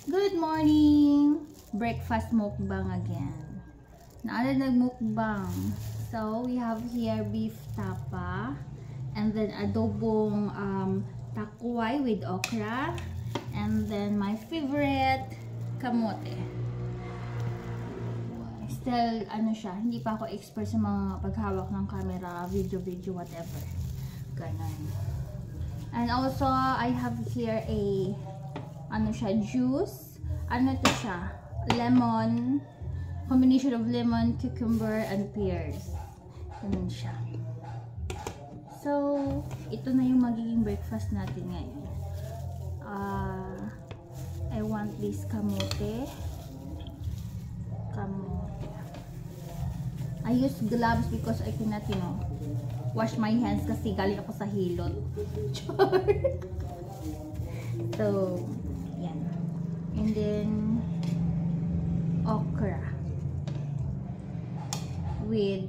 Good morning! Breakfast mukbang again. Naala nagmukbang. So, we have here beef tapa and then adobong takway with okra and then my favorite kamote. Still, siya, hindi pa ako expert sa mga paghawak ng camera, video, whatever. Ganun. And also, I have here a juice. To siya? Lemon. Combination of lemon, cucumber, and pears. Ganun siya. So, ito na yung magiging breakfast natin ngayon. I want this kamote. I use gloves because I cannot, wash my hands kasi galing ako sa hilot. So, yan. And then, okra with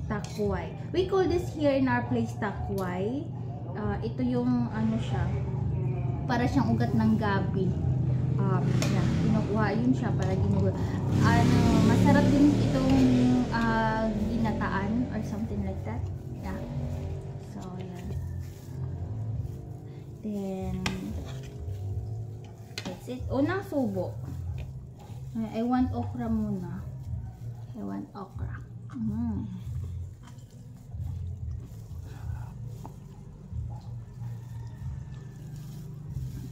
takway. We call this here in our place takway. Ito yung, siya, para siyang ugat ng gabi. Yan, kinukuha yun siya para ginugulo. Masarap din itong ginataan or something like that. Yeah. So, yan. Then, that's it. Unang subo. I want okra muna. I want okra.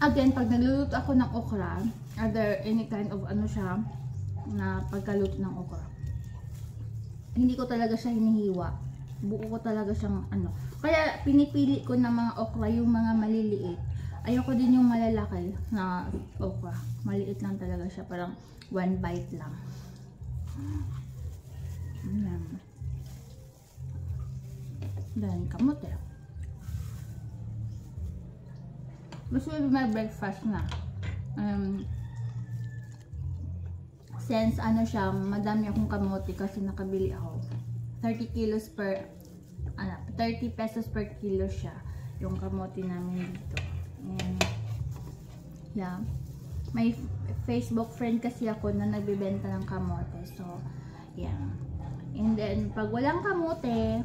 Again, pag nagluluto ako ng okra, are there any kind of siya na pagkaluto ng okra? Hindi ko talaga siya hinihiwa. Buo ko talaga siyang Kaya pinipili ko ng mga okra yung mga maliliit. Ayoko din yung malalaki na okra. Maliit lang talaga siya. Parang one bite lang. Ayan. Then, kamote. This will be my breakfast na. Since siya, madami akong kamote kasi nakabili ako. 30 pesos per kilo siya. Yung kamote namin dito. And, yeah. May Facebook friend kasi ako na nagbibenta ng kamote. So, yeah. And then, pag walang kamote,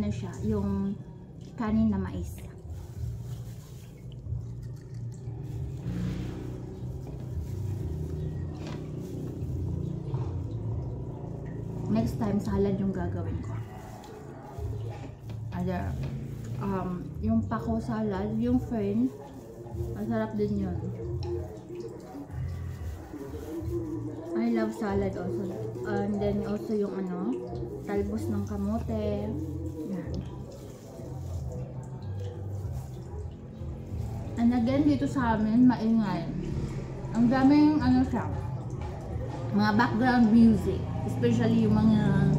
siya, yung kanin na mais. Next time, salad yung gagawin ko. Yung pako salad, yung fern, masarap din yun. I love salad also. And then also yung talbos ng kamote. Yan. And again, dito sa amin, maingay. Ang daming siya, mga background music. Especially yung mga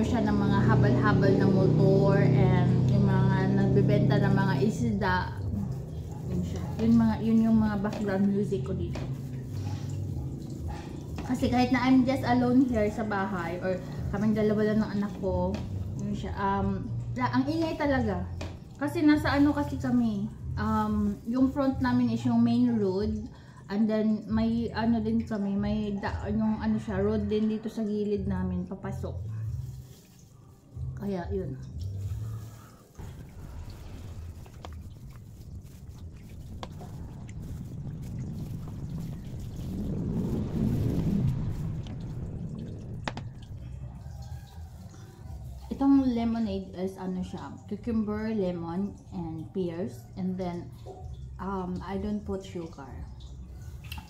siya ng mga habal-habal ng motor and yung mga nagbebenta ng mga isda. Yun siya. Yun yung mga background music ko dito. Kasi kahit na I'm just alone here sa bahay or kaming dalawa lang ng anak ko, yun siya. Ang ingay talaga. Kasi nasa kasi kami. Yung front namin is yung main road. And then, may din kami, may yung siya, road din dito sa gilid namin, papasok. Kaya, yun. Itong lemonade is siya, cucumber, lemon, and pears. And then, I don't put sugar.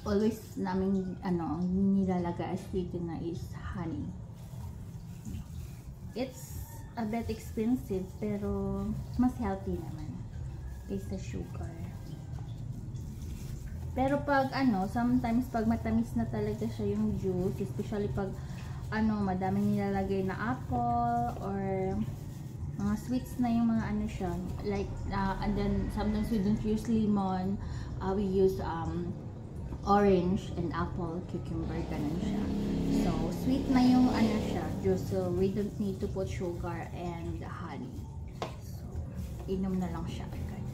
Always namin nilalagay as sweetener is honey. It's a bit expensive pero mas healthy naman kaysa sugar. Pero pag sometimes pag matamis na talaga siya yung juice, especially pag madaming nilalagay na apple or mga sweets na yung mga siya, like and then sometimes we don't use lemon, we use orange and apple, cucumber, ganun siya. So, sweet na yung siya, juice. So, we don't need to put sugar and honey. So, inom na lang siya agad.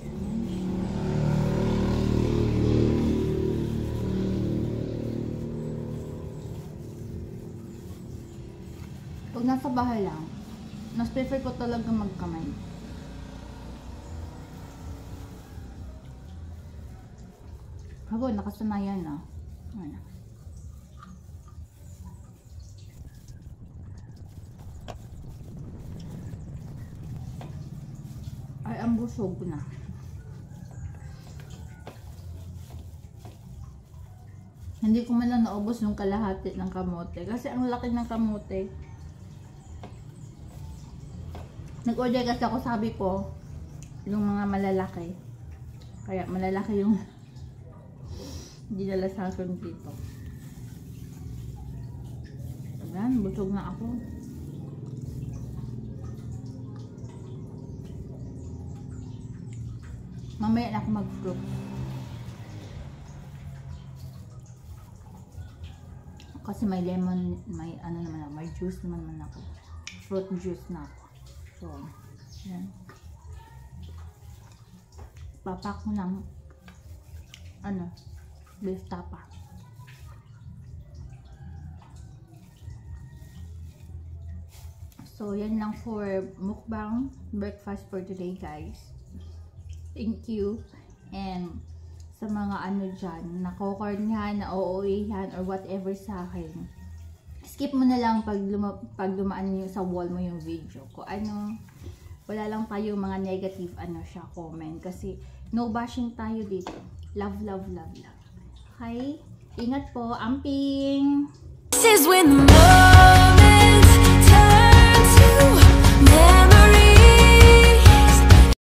Ganun siya. Pag nasa bahay lang, mas prefer ko talaga magkamay. Ako, nakasanayan na. Ano? Ay, ang busog na. Hindi ko man lang naubos yung kalahati ng kamote. Kasi ang laki ng kamote. Nag-order kasi ako, sabi ko, yung mga malalaki. Kaya malalaki yung dinala sa akin dito. Ayan, busog na ako. Mamaya na ako mag-fruit. Kasi may lemon, may ano naman ako, may juice naman ako. Fruit juice na ako. So, yan. Papak ko ng ano, beef tapa. So, yan lang for mukbang breakfast for today, guys. Thank you. And sa mga ano dyan, nakokornyan, na-OOA-han, or whatever sa akin, skip mo na lang pag dumaan nyo sa wall mo yung video. Kung ano, wala lang tayo mga negative ano siya, comment. Kasi no bashing tayo dito. Love, love, love, love. Okay? Ingat po. Amping! This is when the